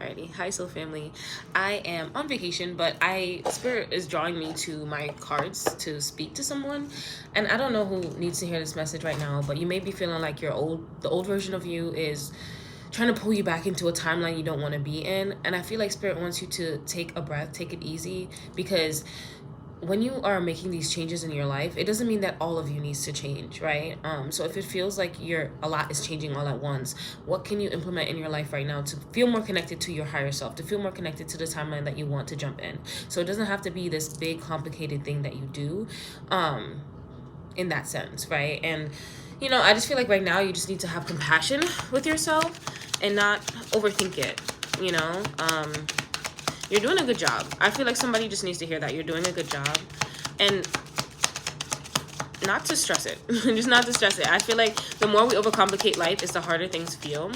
Alrighty, hi Soul Family. I am on vacation, but Spirit is drawing me to my cards to speak to someone, and I don't know who needs to hear this message right now. But you may be feeling like the old version of you is trying to pull you back into a timeline you don't want to be in, and I feel like Spirit wants you to take a breath, take it easy, because when you are making these changes in your life, it doesn't mean that all of you needs to change, right? So if it feels like a lot is changing all at once, what can you implement in your life right now to feel more connected to your higher self, to feel more connected to the timeline that you want to jump in? So it doesn't have to be this big complicated thing that you do, in that sense, right? And I just feel like right now you just need to have compassion with yourself and not overthink it. You're doing a good job. I feel like somebody just needs to hear that you're doing a good job, and not to stress it. Just not to stress it. I feel like the more we overcomplicate life is the harder things feel,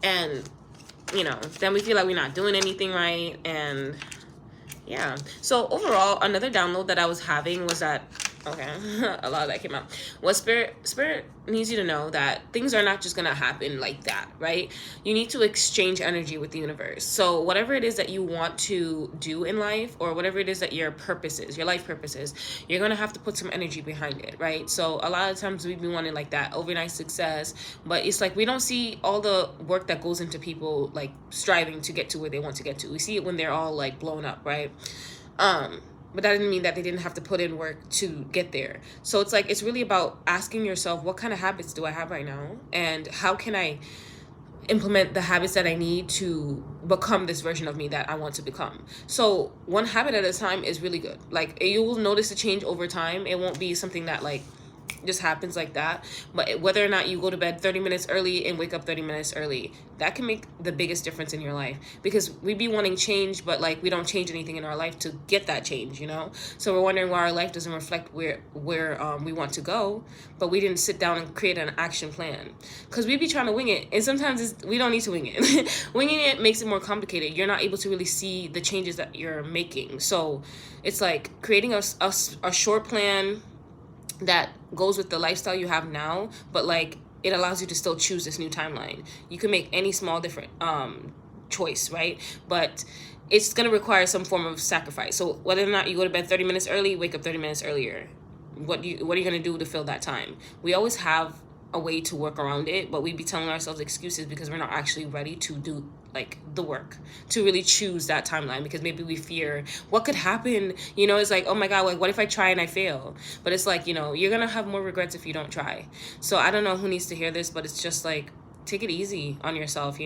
and then we feel like we're not doing anything right. And yeah, so overall, another download that I was having was that, okay, a lot of that came out, was spirit needs you to know that things are not just gonna happen like that, right? You need to exchange energy with the universe. So whatever it is that you want to do in life, or whatever it is that your purpose is, your life purpose is, you're gonna have to put some energy behind it, right? So a lot of times we've been wanting like that overnight success, but it's like we don't see all the work that goes into people like striving to get to where they want to get to. We see it when they're all like blown up, right? But that didn't mean that they didn't have to put in work to get there. So it's like, it's really about asking yourself, what kind of habits do I have right now? And how can I implement the habits that I need to become this version of me that I want to become? So one habit at a time is really good. Like, you will notice a change over time. It won't be something that like just happens like that. But whether or not you go to bed 30 minutes early and wake up 30 minutes early, that can make the biggest difference in your life. Because we be wanting change, but like we don't change anything in our life to get that change, so we're wondering why our life doesn't reflect where we want to go, but we didn't sit down and create an action plan, because we be trying to wing it, and sometimes we don't need to wing it. Winging it makes it more complicated. You're not able to really see the changes that you're making. So it's like creating a short plan that goes with the lifestyle you have now, but like it allows you to still choose this new timeline. You can make any small different choice, right? But it's going to require some form of sacrifice. So whether or not you go to bed 30 minutes early, wake up 30 minutes earlier, what are you going to do to fill that time? We always have a way to work around it, but we be telling ourselves excuses because we're not actually ready to do like the work to really choose that timeline, because maybe we fear what could happen. It's like, oh my god, like what if I try and I fail? But it's like, you're gonna have more regrets if you don't try. So I don't know who needs to hear this, but it's just like, take it easy on yourself.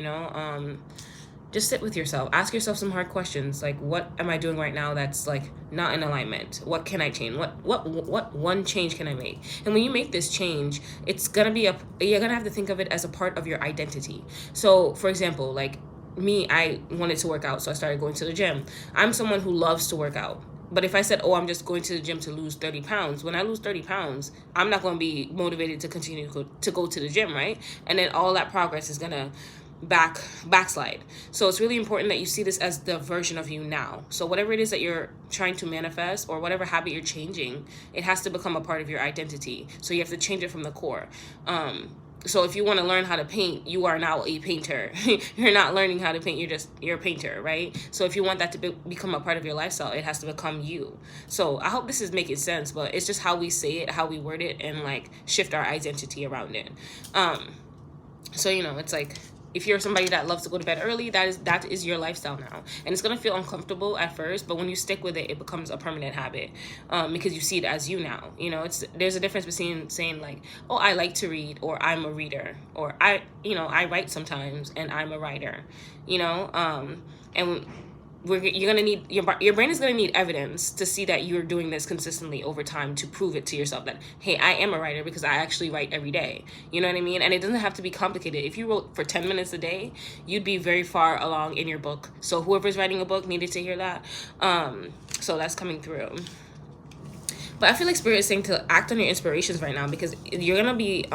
Just sit with yourself, ask yourself some hard questions, like, what am I doing right now that's like not in alignment? What can I change? What one change can I make? And when you make this change, it's gonna be you're gonna have to think of it as a part of your identity. So for example, like me, I wanted to work out, so I started going to the gym. I'm someone who loves to work out. But if I said, oh, I'm just going to the gym to lose 30 pounds, when I lose 30 pounds, I'm not going to be motivated to continue to go to the gym, right? And then all that progress is going to backslide. So it's really important that you see this as the version of you now. So whatever it is that you're trying to manifest, or whatever habit you're changing, it has to become a part of your identity. So you have to change it from the core. So if you want to learn how to paint, you are now a painter. You're not learning how to paint, you're a painter, right? So if you want that to become a part of your lifestyle, it has to become you. So I hope this is making sense, but it's just how we say it, how we word it, and like shift our identity around it. So it's like, if you're somebody that loves to go to bed early, that is your lifestyle now. And it's going to feel uncomfortable at first, but when you stick with it, it becomes a permanent habit, because you see it as you now. There's a difference between saying like, oh, I like to read, or I'm a reader, or I write sometimes and I'm a writer, and you're gonna need your brain is gonna need evidence to see that you're doing this consistently over time, to prove it to yourself that, hey, I am a writer because I actually write every day. You know what I mean? And it doesn't have to be complicated. If you wrote for 10 minutes a day, you'd be very far along in your book. So whoever's writing a book needed to hear that. So that's coming through. But I feel like Spirit is saying to act on your inspirations right now, because you're going to be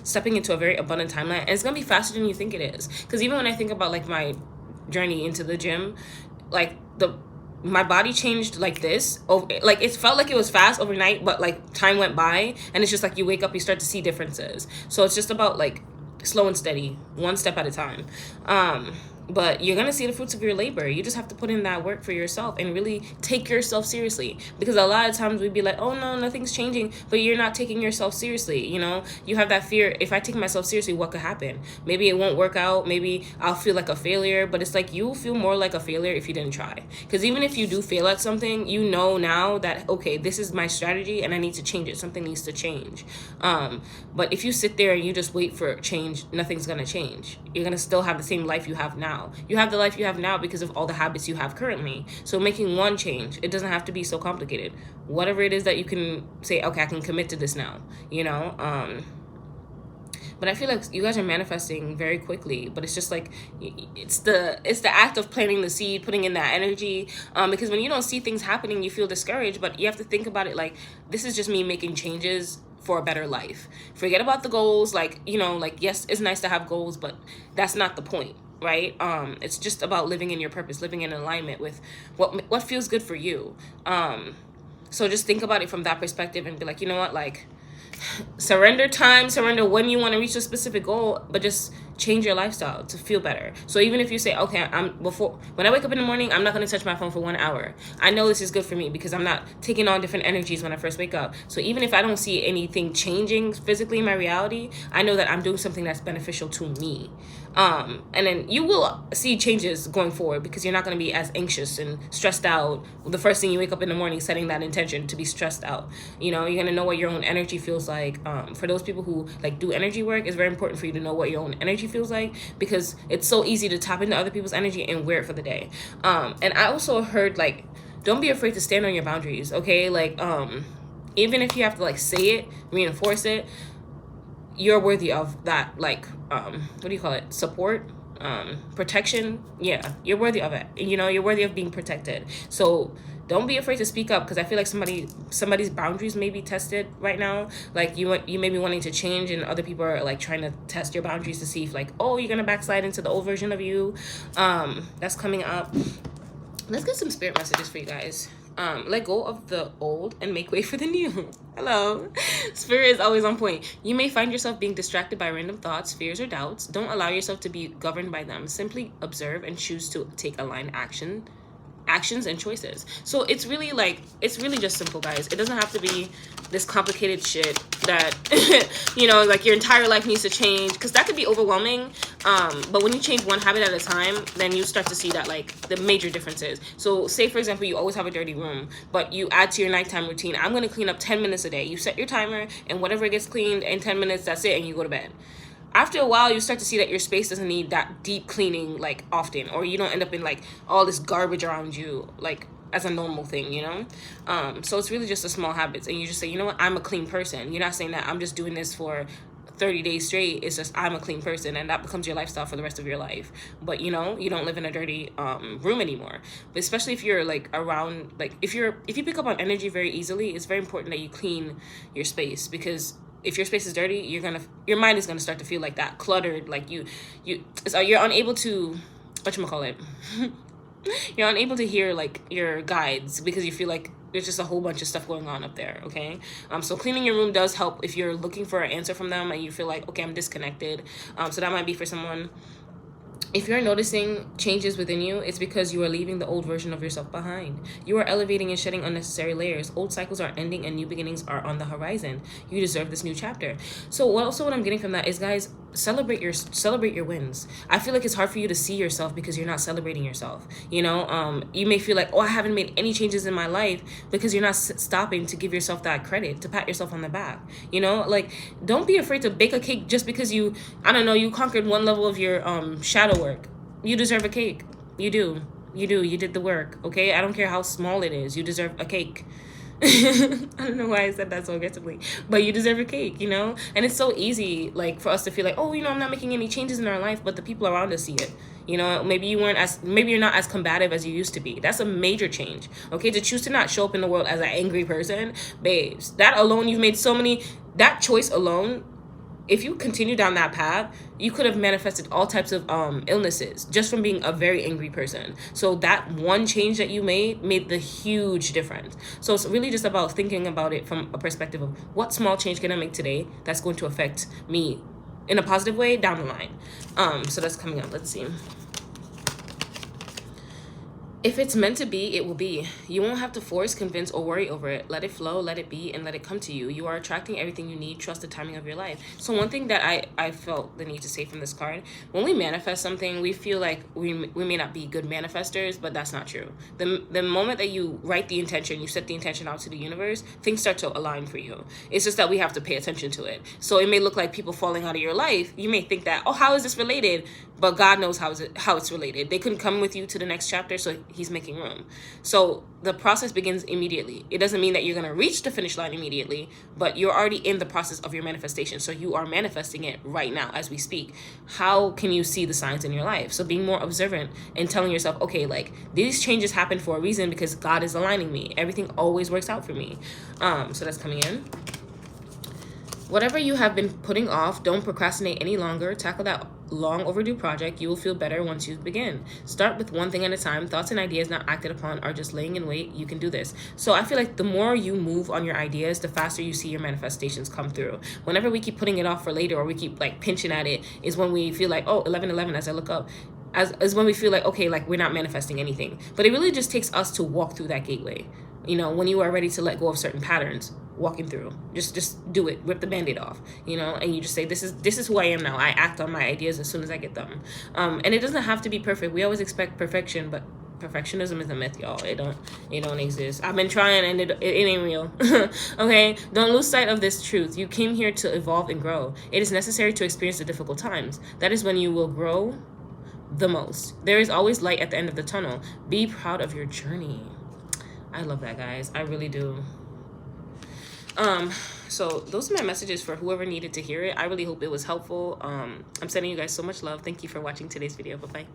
stepping into a very abundant timeline, and it's going to be faster than you think it is. Because even when I think about like my journey into the gym, like my body changed like this. Like it felt like it was fast overnight, but like time went by, and it's just like you wake up, you start to see differences. So it's just about like slow and steady, one step at a time. But you're gonna see the fruits of your labor. You just have to put in that work for yourself and really take yourself seriously. Because a lot of times we'd be like, oh no, nothing's changing, but you're not taking yourself seriously. You know, you have that fear, if I take myself seriously, what could happen? Maybe it won't work out, maybe I'll feel like a failure. But it's like, you'll feel more like a failure if you didn't try. Because even if you do fail at something, you know now that, okay, this is my strategy and I need to change it. Something needs to change. But if you sit there and you just wait for change, nothing's gonna change. You're gonna still have the same life you have now. You have the life you have now because of all the habits you have currently. So making one change, it doesn't have to be so complicated. Whatever it is that you can say, okay, I can commit to this now, you know? But I feel like you guys are manifesting very quickly. But it's just like, it's the act of planting the seed, putting in that energy. Because when you don't see things happening, you feel discouraged. But you have to think about it like, this is just me making changes for a better life. Forget about the goals. Like, you know, like, yes, it's nice to have goals, but that's not the point. Right? It's just about living in your purpose, living in alignment with what feels good for you. So just think about it from that perspective and be like, you know what, like, surrender time, surrender when you want to reach a specific goal, but just change your lifestyle to feel better. So even if you say, okay, when I wake up in the morning, I'm not going to touch my phone for 1 hour. I know this is good for me because I'm not taking on different energies when I first wake up. So even if I don't see anything changing physically in my reality, I know that I'm doing something that's beneficial to me. And then you will see changes going forward because you're not going to be as anxious and stressed out the first thing you wake up in the morning, setting that intention to be stressed out. You know, you're going to know what your own energy feels like. For those people who like do energy work, it's very important for you to know what your own energy feels like, because it's so easy to tap into other people's energy and wear it for the day. And I also heard, like, don't be afraid to stand on your boundaries. Okay. Like, even if you have to like say it, reinforce it, you're worthy of that, like, what do you call it? Support, protection. Yeah, you're worthy of it. You know, you're worthy of being protected. So don't be afraid to speak up, because I feel like somebody's boundaries may be tested right now. Like, you may be wanting to change, and other people are like trying to test your boundaries to see if, like, oh, you're gonna backslide into the old version of you. That's coming up. Let's get some spirit messages for you guys. Let go of the old and make way for the new. Hello. Spirit is always on point. You may find yourself being distracted by random thoughts, fears, or doubts. Don't allow yourself to be governed by them. Simply observe and choose to take aligned actions and choices. So it's really just simple, guys. It doesn't have to be this complicated shit that you know, like, your entire life needs to change, because that could be overwhelming. But when you change one habit at a time, then you start to see that, like, the major differences. So say, for example, you always have a dirty room, but you add to your nighttime routine, I'm going to clean up 10 minutes a day. You set your timer, and whatever gets cleaned in 10 minutes, that's it, and you go to bed. After a while, you start to see that your space doesn't need that deep cleaning, like, often, or you don't end up in, like, all this garbage around you, like, as a normal thing, you know? So it's really just the small habits, and you just say, you know what, I'm a clean person. You're not saying that I'm just doing this for 30 days straight. It's just, I'm a clean person, and that becomes your lifestyle for the rest of your life. But, you know, you don't live in a dirty room anymore. But especially if you're, like, around, like, if you pick up on energy very easily, it's very important that you clean your space, because if your space is dirty, your mind is gonna start to feel like that, cluttered. Like, you're unable to, whatchamacallit, you're unable to hear, like, your guides, because you feel like there's just a whole bunch of stuff going on up there. Okay. So cleaning your room does help if you're looking for an answer from them and you feel like, okay, I'm disconnected. So that might be for someone. If you're noticing changes within you, it's because you are leaving the old version of yourself behind. You are elevating and shedding unnecessary layers. Old cycles are ending and new beginnings are on the horizon. You deserve this new chapter. So what I'm getting from that is, guys, celebrate your wins. I feel like it's hard for you to see yourself because you're not celebrating yourself. You know, you may feel like, oh, I haven't made any changes in my life, because you're not stopping to give yourself that credit, to pat yourself on the back. You know, like, don't be afraid to bake a cake just because you conquered one level of your shadow work. You deserve a cake. You do. You did the work. Okay, I don't care how small it is. You deserve a cake. I don't know why I said that so aggressively, but you deserve a cake, you know? And it's so easy, like, for us to feel like, oh, you know, I'm not making any changes in our life, but the people around us see it. You know, maybe you're not as combative as you used to be. That's a major change. Okay, to choose to not show up in the world as an angry person, babes, that alone, that choice alone, if you continue down that path, you could have manifested all types of illnesses just from being a very angry person. So that one change that you made the huge difference. So it's really just about thinking about it from a perspective of, what small change can I make today that's going to affect me in a positive way down the line. So that's coming up. Let's see. If it's meant to be, it will be. You won't have to force, convince, or worry over it. Let it flow, let it be, and let it come to you. You are attracting everything you need. Trust the timing of your life. So one thing that I felt the need to say from this card, when we manifest something, we feel like we may not be good manifestors, but that's not true. The moment that you write the intention, you set the intention out to the universe, things start to align for you. It's just that we have to pay attention to it. So it may look like people falling out of your life. You may think that, oh, how is this related? But God knows how it's related. They couldn't come with you to the next chapter, so he's making room. So the process begins immediately. It doesn't mean that you're going to reach the finish line immediately, but you're already in the process of your manifestation. So you are manifesting it right now as we speak. How can you see the signs in your life? So being more observant and telling yourself, okay, like these changes happen for a reason because God is aligning me. Everything always works out for me. So that's coming in. Whatever you have been putting off, don't procrastinate any longer. Tackle that long overdue project. You will feel better once you begin. Start with one thing at a time. Thoughts and ideas not acted upon are just laying in wait. You can do this. So I feel like the more you move on your ideas, the faster you see your manifestations come through. Whenever we keep putting it off for later, or we keep like pinching at it, is when we feel like, oh, 11:11 as I look up, as when we feel like, okay, like we're not manifesting anything. But it really just takes us to walk through that gateway. You know, when you are ready to let go of certain patterns, walking through, just do it, rip the band-aid off, you know, and you just say, this is who I am now. I act on my ideas as soon as I get them. And it doesn't have to be perfect. We always expect perfection, but perfectionism is a myth, y'all. It don't exist. I've been trying and it ain't real. Okay, don't lose sight of this truth. You came here to evolve and grow. It is necessary to experience the difficult times. That is when you will grow the most. There is always light at the end of the tunnel. Be proud of your journey. I love that, guys. I really do. So those are my messages for whoever needed to hear it. I really hope it was helpful. I'm sending you guys so much love. Thank you for watching today's video. Bye-bye.